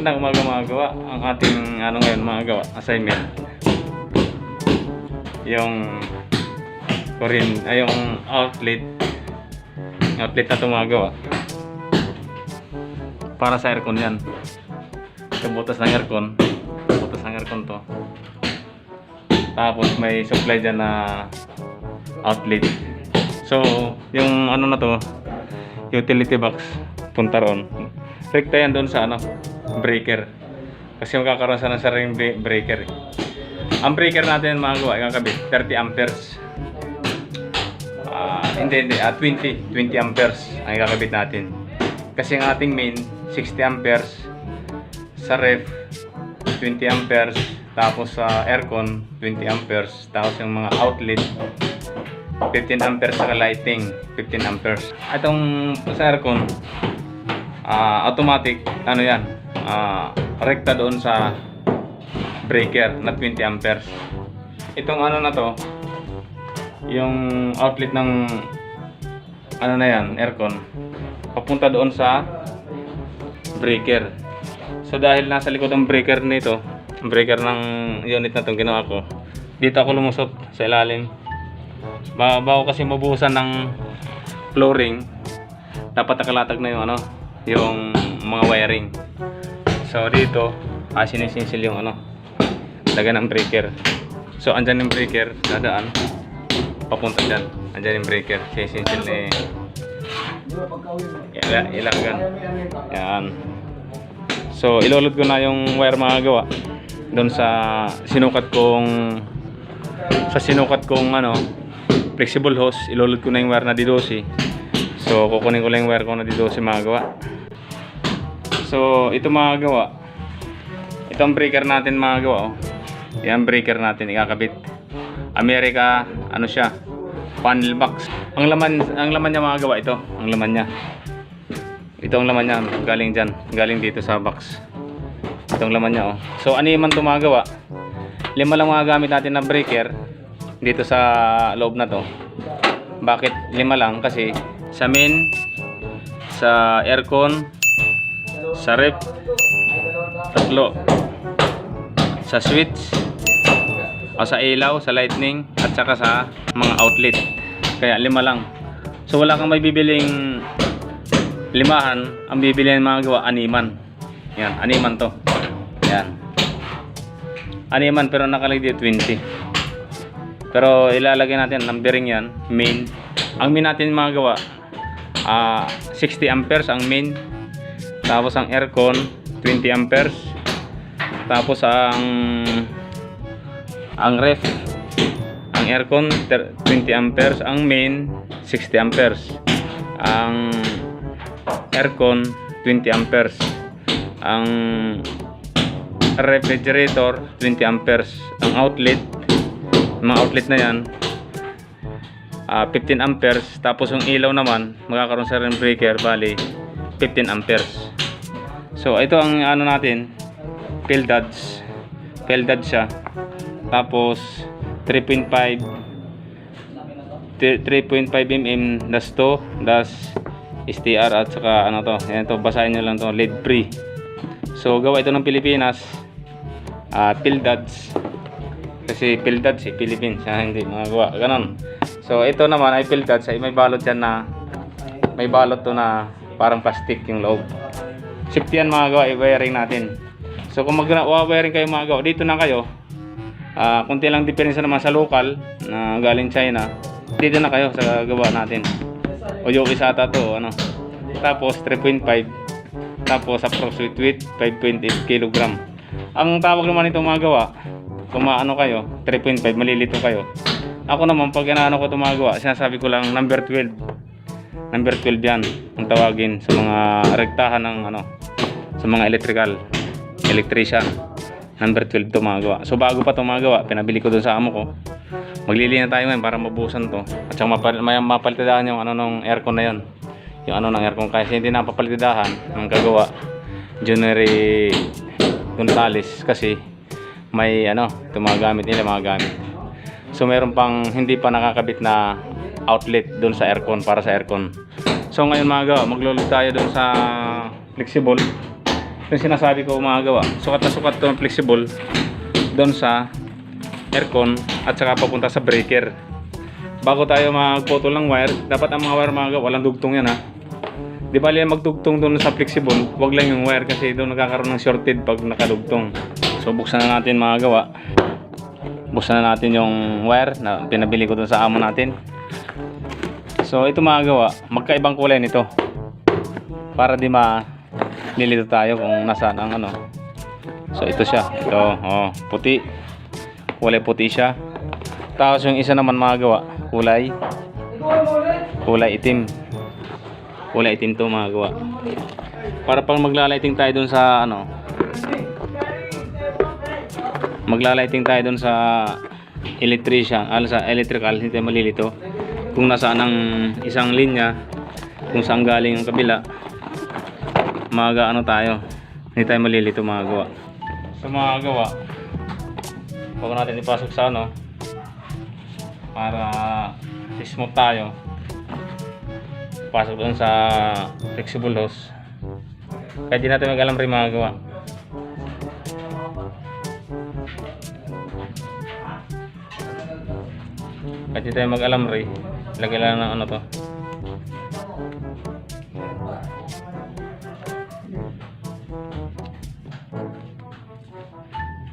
magandang umaga mga gawa. Ang ating ano ngayon mga gawa, assignment. Yung Korean, ay yung outlet na ito mga gawa. Para sa aircon yan. Ito butas ng aircon. Butas ng aircon to. Tapos may supply dyan na outlet. So, yung ano na to, utility box, punta ron. Rekta yan doon sa ano, breaker. Kasi magkakaroon sa ng sariling breaker. Ang breaker natin mga gawa, ikakabit 30 amperes. Hindi, 20 amperes ang ikakabit natin. Kasi ang ating main 60 amperes, sa ref 20 amperes, tapos sa aircon 20 amperes, tapos yung mga outlet 15 amperes sa lighting 15 amperes. Itong sa aircon automatic ano yan, rekta doon sa breaker na 20 amperes. Itong ano na to, yung outlet ng ano na yan, aircon, papunta doon sa breaker. So dahil nasa likod ng breaker nito, breaker ng unit na itong ginawa ko, dito ako lumusot sa ilalim. Bago kasi mabuhusan ng flooring, dapat nakalatag na yung ano, yung mga wiring. So dito sinisinsil yung ano, laga ng breaker. So andyan yung breaker, dadaan papunta dyan. Andyan yung breaker, sinisinsil ni ilagan. Yan. So ilolod ko na yung wire mga gawa doon sa sinukat kong ano, flexible hose. Ilolod ko na yung wire na D12. So kukunin ko lang yung wire ko na D12 mga gawa. So ito mga gawa, itong breaker natin mga gawa, oh. Yan breaker natin ikakabit. America ano siya, panel box. Ang laman niya mga gawa, ito ang laman niya. Ito ang laman niya, galing dito sa box. Itong laman niya, oh. So ano man ito mga gawa, 5 lang mga gamit natin na breaker dito sa loob na to. Bakit 5 lang? Kasi sa main, sa aircon, sa ref 3, sa switch, o sa ilaw, sa lightning, at saka sa mga outlet. Kaya 5 lang. So wala kang may bibiling 5, ang bibilihan mga gawa 6. Yan, 6 to. Yan, 6 pero nakalagay 20. Pero ilalagay natin numbering yan, main. Ang main natin mga gawa, 60 amperes ang main. Tapos ang aircon 20 amperes. Tapos ang ref, ang aircon 20 amperes, ang main 60 amperes. Ang aircon 20 amperes. Ang refrigerator 20 amperes. Ang outlet, mga outlet na yan 15 amperes. Tapos yung ilaw naman magkakaroon sa ring breaker, bali 15 amperes. So ito ang ano natin, fieldad siya. Tapos 3.5 mm dash STR at saka ano to, ayan to, basahin nyo lang to, lead free. So gawa ito ng Pilipinas, Pildads, kasi Pildads Philippines, hindi mga gawa ganon. So ito naman ay Pildads, ay may balot yan na, may balot to na parang plastic yung loob. Safety yan mga gawa, i-wiring natin. So kung mag-wiring kayo mga gawa, dito na kayo, kunti lang diferensya naman sa local na galing China, dito na kayo sa gawa natin. O yung isa ata to, ano. Tapos 3.5, tapos approximate weight 5.8 kg. Ang tawag naman ito mga gawa, kung maano kayo, 3.5, malilito kayo. Ako naman pag inaano ko ito mga gawa, sinasabi ko lang number 12 yan ang tawagin sa mga rektahan ng ano, sa mga electrician. Number 12 to mga gawa. So bago pa to mga gawa, pinabili ko doon sa amo ko. Maglilinis na tayo ngayon para mabuhusan to. At saka mapalitidahan yung ano ng aircon na yon. Yung ano ng aircon, kasi hindi na papalitidahan ng kagawa January Gonzales, kasi may ano, ito mga gamit nila, mga gamit. So meron pang hindi pa nakakabit na outlet doon sa aircon, para sa aircon. So ngayon mga gawa, maglulog tayo doon sa flexible. Ito yung sinasabi ko mga gawa. Sukat na sukat ito ng flexible doon sa aircon at saka papunta sa breaker. Bago tayo magputol ng wire, dapat ang mga wire mga gawa, walang dugtong yan ha. Di bali magdugtong doon sa flexible, wag lang yung wire kasi doon nagkakaroon ng shorted pag nakadugtong. So buksan na natin mga gawa. Buksan na natin yung wire na pinabili ko doon sa amo natin. So ito mga gawa, magkaibang kulay nito. Para di nilito tayo kung nasaan ang ano. So ito siya. Ito, oh, puti. Kulay puti siya. Tapos yung isa naman mga gawa, kulay itim. Kulay itim to mga gawa. Para pang maglalighting tayo dun sa ano. Maglalighting tayo dun sa electrician, sa electrical, hindi tayo malilito. Kung nasaan ang isang linya, kung saan galing yung kabila, ano tayo. Hindi tayo malilito mga gawa. So mga gawa, bago natin ipasok sa ano, para smooth tayo, pasok doon sa flexible hose. Kaya di natin mag-alam rin mga gawa. Kaya di tayo mag-alam rin, lagay lang ng ano to.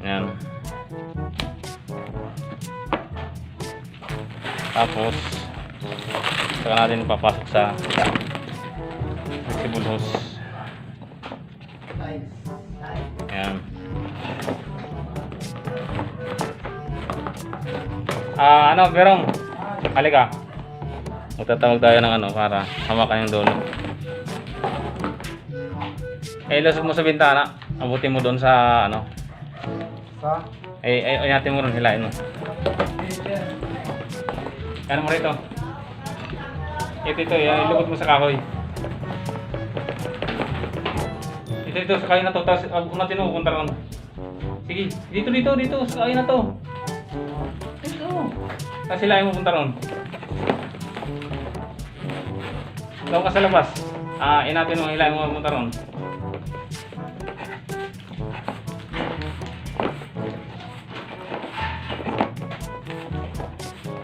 Yan. Tapos saka natin papasok sa flexible hose. Ayan. Ano, Berong? Halika. Magtatawag tayo ng ano para hamakan yung dulo. Ilusog mo sa bintana. Abutin mo doon sa ano. Natin mo rin, hilain mo. Ano mo rito? Ito, ilugod mo sa kahoy. Ito, sa kahoy na to. Tapos, natin mo, pupunta ron. Sige, dito, sa kahoy na to. Dito. Tapos hilain mo, punta ron. Doon ka sa labas. Inatin mo, hilain mo, punta ron.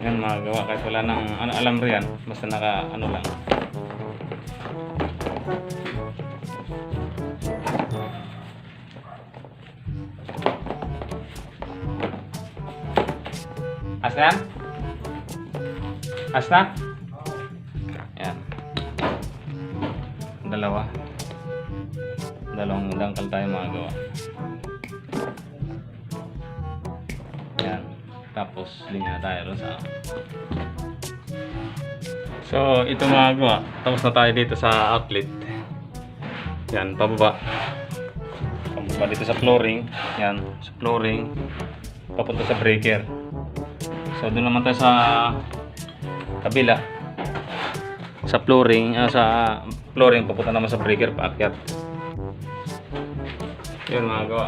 Yan mga gawa, kahit wala nang alam riyan, basta naka ano lang. Asna yan? Asna? Yan. Dalawang dangkal tayo mga gawa. Yan. Tapos linya tayo ron sa. So ito mga gawa, tapos na tayo dito sa outlet. Yan, pababa dito sa flooring. Yan, sa flooring papunta sa breaker. So doon naman tayo sa kabila sa flooring, papunta naman sa breaker, paakyat. Yan mga gawa.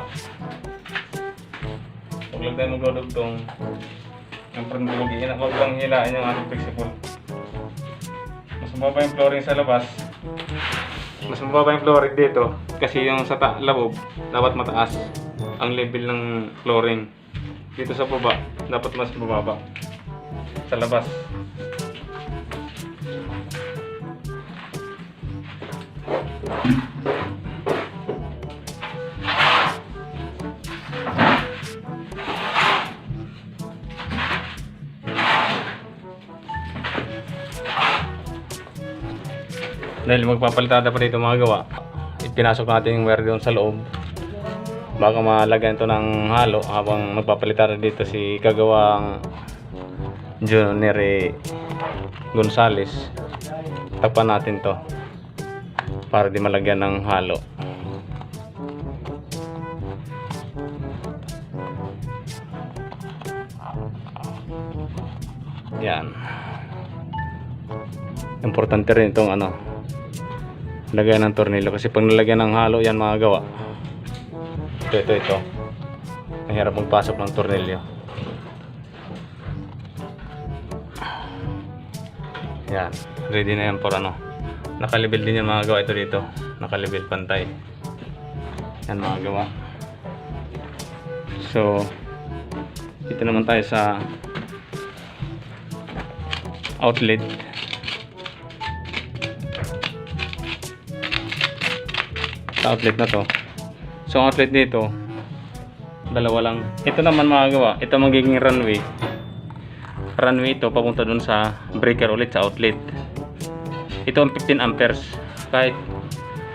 Huwag lang tayo magdudugtong. Yung prendulugiin, huwag lang hilain yung ating flexible. Mas mababa yung flooring sa labas. Mas mababa yung flooring dito. Kasi yung sa loob, dapat mataas ang level ng flooring. Dito sa baba, dapat mas mababa. Sa labas. Dahil magpapalitada pa dito mga gawa, ipinasok natin yung wire doon sa loob bago malagyan ito ng halo habang magpapalitada dito si kagawang Junior Gonzales. Takpan natin to para di malagyan ng halo. Yan. Importante rin itong lagyan ng tornilyo kasi pag nalagyan ng halo yan mga gawa, ito mahirap magpasok ng tornilyo. Yan, ready na yan for nakalibel din yan mga gawa. Ito dito nakalibel pantay. Yan mga gawa. So dito naman tayo sa outlet. Sa outlet na to. So ang outlet dito, dalawa lang. Ito naman mga gawa, ito magiging runway. Runway ito papunta dun sa breaker ulit sa outlet. Ito ang 15 amperes. Kahit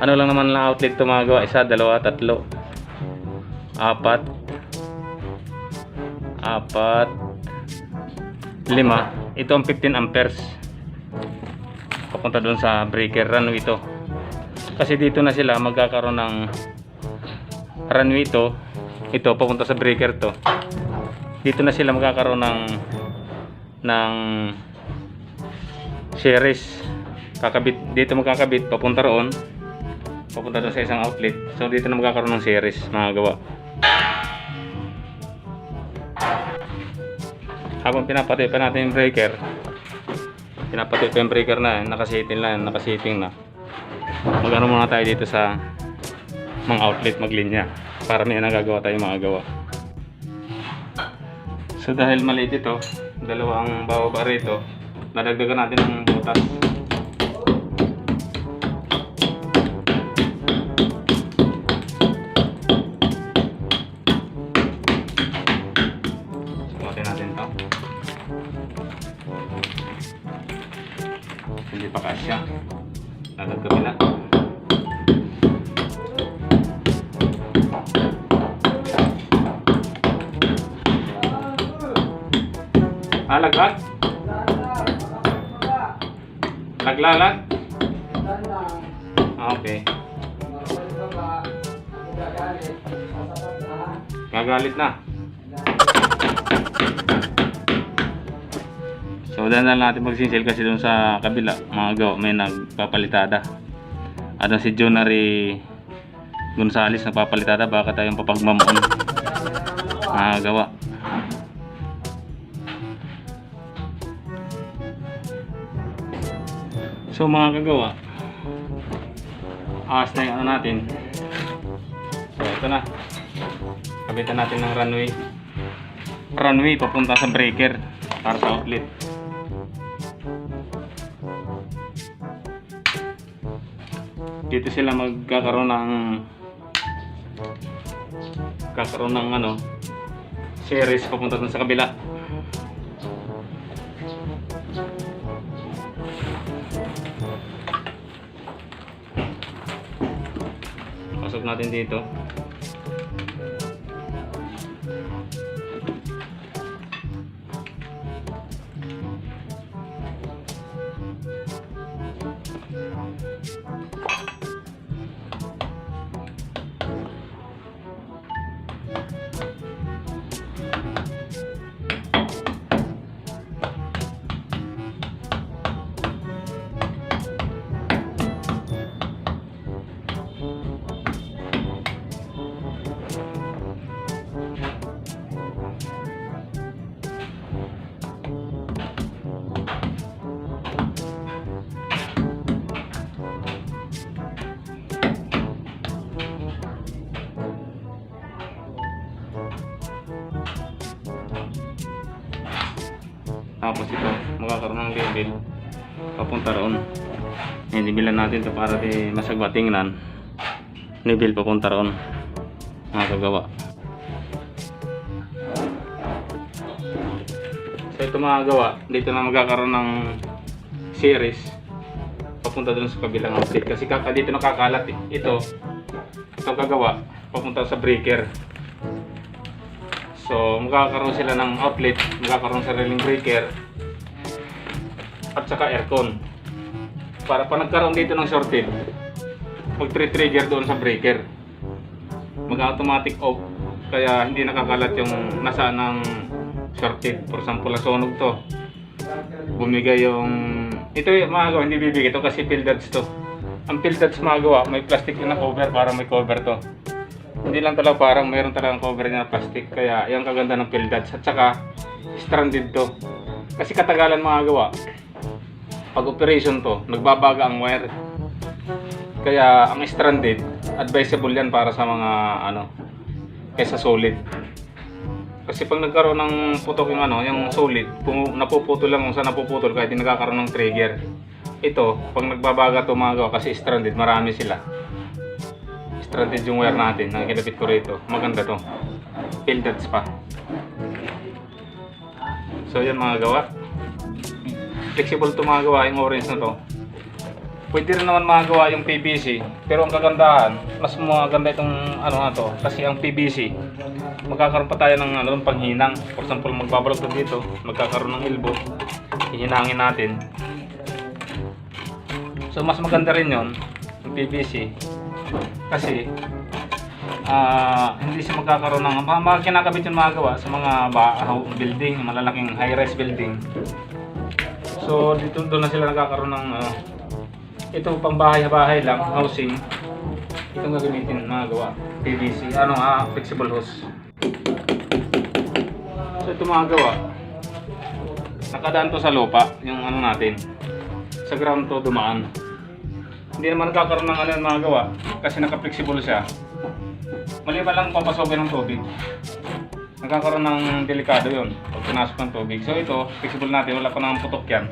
ano lang naman lang outlet ito mga gawa. Isa, dalawa, tatlo, apat, lima. Ito ang 15 amperes. Papunta dun sa breaker runway ito. Kasi dito na sila magkakaroon ng runway ito. Ito papunta sa breaker to. Dito na sila magkakaroon ng series. Kakabit dito, magkakabit papunta roon, papunta doon sa isang outlet. So dito na magkakaroon ng series mga gawa. Habang pinapatay pa natin yung breaker, pinapatay pa yung breaker na, nakasiting na. Magano muna tayo dito sa mga outlet, maglinya para may nagagawa tayo mga gawa. So dahil maliit ito, dalawang bababa rito, nadagdagan natin ng butas. Sumatin natin ito. Hindi pa kasya. Nadagdagan na. Laglag? Laglalag? Okay. Gagalit na. So dahan natin magsisil kasi dun sa kabila mga gawa may nagpapalitada. Ano si Jonary Gonzales nagpapalitada, baka tayong papagmamon mga gawa. So mga kagawa, aas na yung ano natin. So ito na, kabitan natin ng runway papunta sa breaker para sa outlet. Dito sila magkakaroon ng ano, series papunta dun sa kabila. Pasok natin dito. Tapos ito, magkakaroon ng label papunta roon. Nibilan natin ito para di masagwa tingnan. Label papunta roon mga kagawa. So ito mga gawa, dito na magkakaroon ng series papunta doon sa kabilang outlet. Kasi dito nakakalat eh. Ito kagawa papunta sa breaker. So magkakaroon sila ng outlet, magkakaroon sariling breaker at saka aircon. Para pa nagkaroon dito ng shorted, mag-trigger doon sa breaker, mag-automatic off, kaya hindi nakakalat yung nasaan ng shorted. For example, nasunog to, bumigay yung ito yung mga gawa, hindi bibigay ito kasi field duds to. Ang field duds mga gawa, may plastic na cover para may cover to. Hindi lang talaga parang mayroon talagang cover na plastic, kaya yung kaganda ng field duds. At saka stranded to kasi katagalan mga gawa, pag operation to nagbabaga ang wire, kaya ang stranded advisable yan para sa mga ano, kaysa solid. Kasi pag nagkaroon ng putok yung ano, yung solid, kung napuputol lang kung saan napuputol kahit hindi nagkakaroon ng trigger. Ito, pag nagbabaga ito mga gawa, kasi stranded, marami sila. Stranded yung wire natin, nakikilapit ko rito. Maganda to. Pildads pa. So yan mga gawa. Flexible to mga gawa, yung orange na to. Pwede rin naman mga gawa yung PVC. Pero ang kagandahan, mas maganda itong ano na to. Kasi ang PVC, magkakaroon pa tayo ng ano, panghinang. For example, magbabalog to dito, magkakaroon ng elbow. Hihinangin natin. So mas maganda rin yon yung PVC. Kasi hindi siya magkakaroon ng mga kinakabit yung mga gawa sa mga building, malalaking high-rise building. So dito doon na sila nagkakaroon ng ito pang bahay-bahay lang, housing. Itong gagamitin mga gawa, PVC, flexible hose. So ito mga gawa, nakadaan to sa lupa, yung ano natin. Sa ground to dumaan. Hindi naman nagkakaroon ng ano yung mga gawa kasi naka-flexible siya. Maliban lang papasokin ng tubig. Nagkakaroon ng delikado yun pag pinasok ng tubig. So ito, flexible natin, wala pa nang putok yan.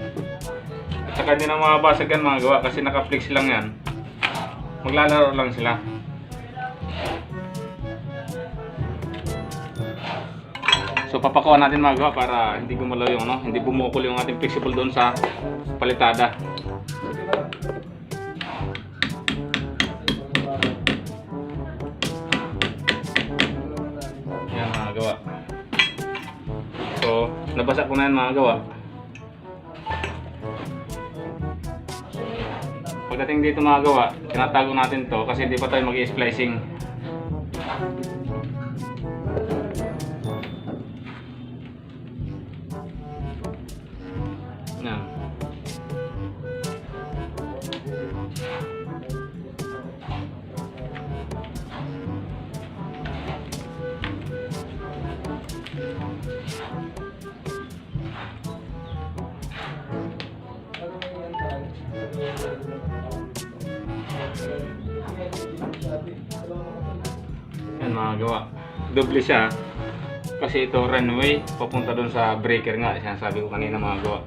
At saka hindi na mabasag yan mga gawa kasi naka-flex lang yan. Maglalaro lang sila. So papakuha natin mga gawa para hindi gumalaw yung hindi bumukol yung ating flexible doon sa palitada. Gawa. So, nabasa ko na yan mga gawa. Pagdating dito mga gawa, tinatago natin to kasi hindi pa tayo mag-i-splicing. Yan. Yan mga gawa, doble siya kasi ito runway papunta doon sa breaker nga, sinasabi ko kanina mga gawa.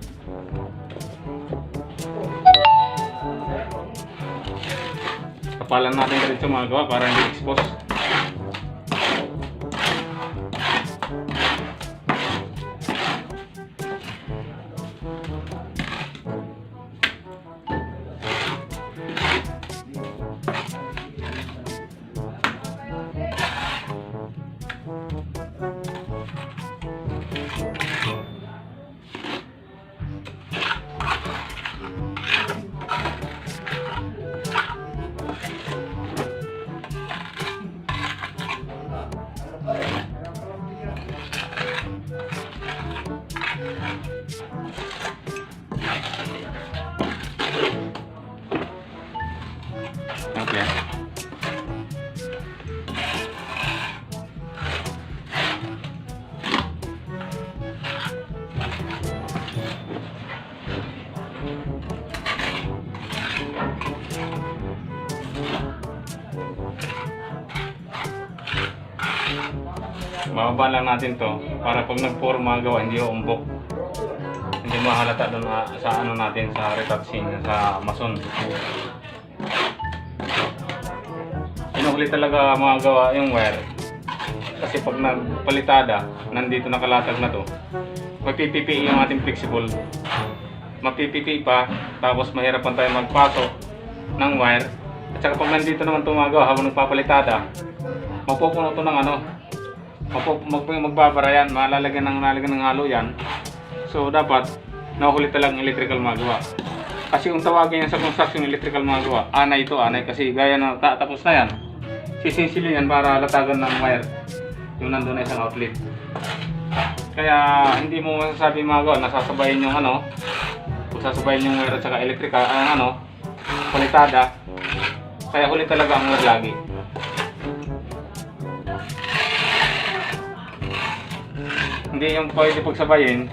Kapalan natin dito mga gawa para hindi expose. Okay. Bababa lang natin to para pag nag-pour mga gawa hindi uumbok. Hindi mahalata doon sa ano natin sa retouching sa mason. Inuhuli talaga mga gawa yung wire. Kasi pag nagpalitada, nandito nakalatag na to. Magpipipi yung ating flexible. Magpipipi pa, tapos mahirapan tayo magpasok ng wire. At saka pag nandito naman ito mga gawa habang nagpapalitada, mapupuno ito ng magbabara yan, malalagyan ng halo yan. So dapat nahuli talagang electrical mga gawa. Kasi kung tawagin yan sa construction electrical mga gawa, anay kasi gaya na tapos na yan. Sisinsili yan para latagan ng wire yung nandun na isang outlet. Kaya hindi mo masasabi mga gawa, nasasabayin yung sasabayin yung wire at saka electrical, palitada. Kaya huli talaga ang wire lagi. Hindi yung pwede pagsabayin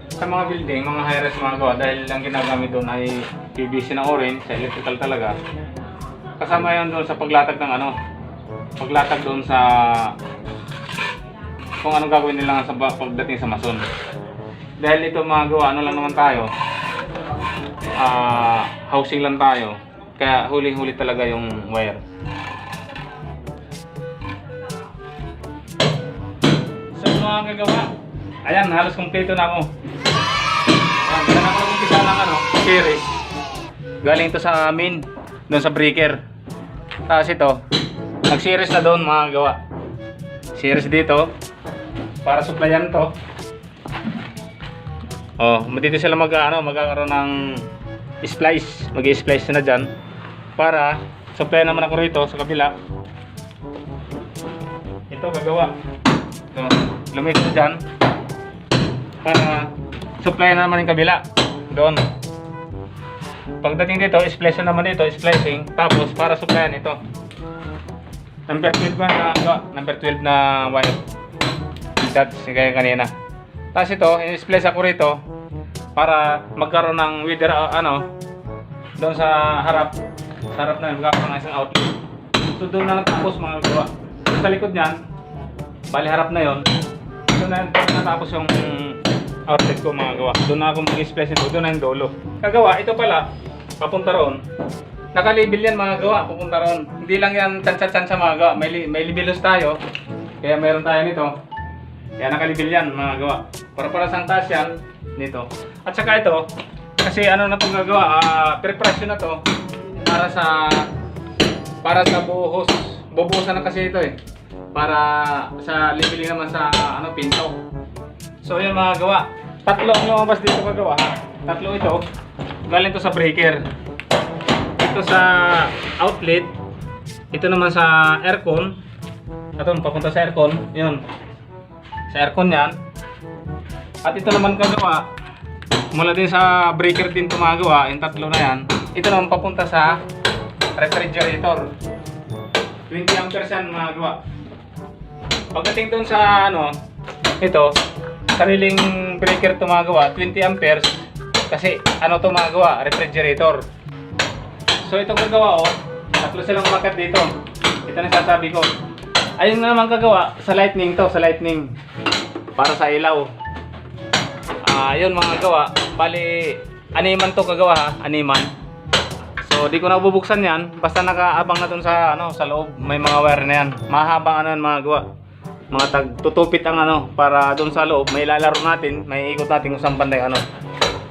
sa mga building, mga high-rise mga gawa dahil ang ginagamit doon ay PVC na orange, sa electrical talaga. kasama yan doon sa paglatag ng ano, paglatag doon sa kung anong gagawin nila sa pagdating sa mason. Dahil ito mga gawa, ano lang naman tayo, housing lang tayo, kaya huling-huli talaga yung wire. So mga gagawa, ayan, halos kumpleto na ako. Ayan, na ako nag-umpisa ng ano, series. Galing ito sa amin, doon sa breaker. Tapos ito, nag-series na doon mga gawa. Series dito, para supplyan to. Oh, dito sila magkakaroon ng splice. Mag-i-splice na dyan. Para supply naman ako rito sa kabila. Ito gagawa. Ito, lumit na dyan. Para supply na naman yung kabila. Doon. Pagdating dito, splice na naman dito, splicing. Tapos para supplyan ito. Number 12 number 12 na wire. That's kaya kanina. Tapos ito, i-splice ako rito para magkaroon ng wither doon sa harap. Sa harap na magkakaroon ng isang outlet. So doon na natapos mga gawa. Sa likod niyan, bali harap na yon. Doon na natapos yung outlet ko mga gawa. Doon na ako mag-splice ito, doon na yung dolo. Kagawa, ito pala, papunta roon. Nakalibel yan mga gawa, papunta roon. Hindi lang yan tsansa-tsansa mga gawa. May libelos tayo. Kaya meron tayo nito. Kaya nakalibil yan mga gawa. Para sang taas yan nito. At saka ito, kasi ano na itong gagawa, preparasyon na to para sa buhos. Bubuhusan na kasi ito eh. Para sa libiling naman sa pinto. So yun mga gawa. Tatlo ang lumabas dito kagawa ha. Tatlo ito. Galing to sa breaker. Ito sa outlet. Ito naman sa aircon. Ito papunta sa aircon. Yun. Sa aircon yan. At ito naman kagawa, mula din sa breaker din tumagawa, yung tatlo na yan. Ito naman papunta sa refrigerator. 20 amperes yan mga gawa. Pagdating doon sa ito, sariling breaker tumagawa, 20 amperes. Kasi tumagawa, refrigerator. So ito gagawa tatlo silang umakyat dito. Ito na sasabi ko. Ayun na naman kagawa sa lightning to, sa lightning. Para sa ilaw. Yun mga gawa. Bali, animan to kagawa ha, animan. So, di ko na bubuksan yan. Basta nakaabang na dun sa, sa loob. May mga wire na yan. Mahabang mga gawa. Mga tutupit ang para dun sa loob. May lalaro natin, may ikot natin kung saan banday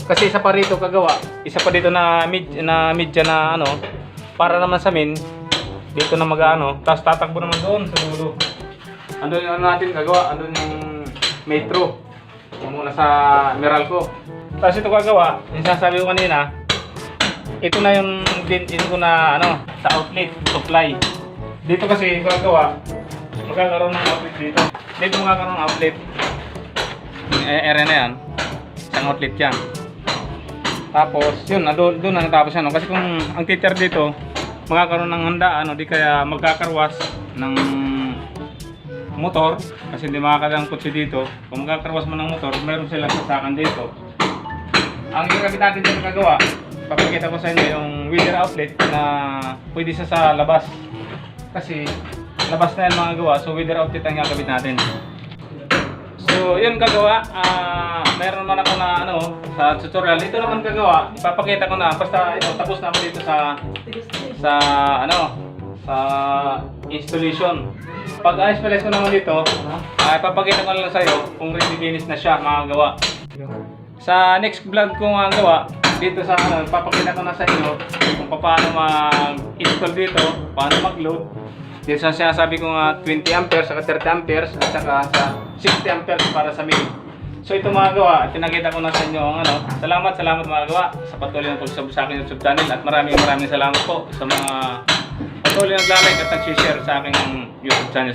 Kasi isa pa rito kagawa. Isa pa dito na media na para naman sa min. Dito na tapos tatakbo naman doon sa dulo. Andun yung natin kagawa, andun yung metro. Muna sa Meralco. Tapos ito kagawa, yung sasabi ko kanina, ito na yung din ko na sa outlet, supply. Dito kasi kagawa, magkakaroon ng outlet dito. Dito magkakaroon ng outlet. Area na yan, isang outlet yan. Tapos yun, doon na natapos yan. Kasi kung ang teacher dito, magkakaroon ng handaan, di kaya magkakarwas ng motor kasi hindi makakadang kotse dito. Kung magkakarwas mo ng motor, meron silang sasakan dito. Ang gagawin natin dito kagawa, papakita ko sa inyo yung wither outlet na pwede sa labas. Kasi labas na yan mga gawa, so wither outlet ang gagawin natin. So yun kagawa, meron naman ako na sa tutorial. Ito naman kagawa, ipapakita ko na basta ito tapos na ako dito sa installation. Pag i-splice ko naman dito, ipapakita ko lang sa iyo kung ready finish na siya mga gawa. Sa next vlog ko mga gawa, dito sa ipapakita ko na sa inyo kung paano mag-install dito, paano mag-load. Dito sa sinasabi ko nga 20 amperes, saka 30 amperes, at saka sa 60 amperes para sa mini. So ito mga gawa, pinakita ko na sa inyo ang Salamat mga gawa sa patuloy na pag-subscribe sa aking YouTube channel at maraming salamat po sa mga patuloy na nag-like at nag-share sa aking YouTube channel.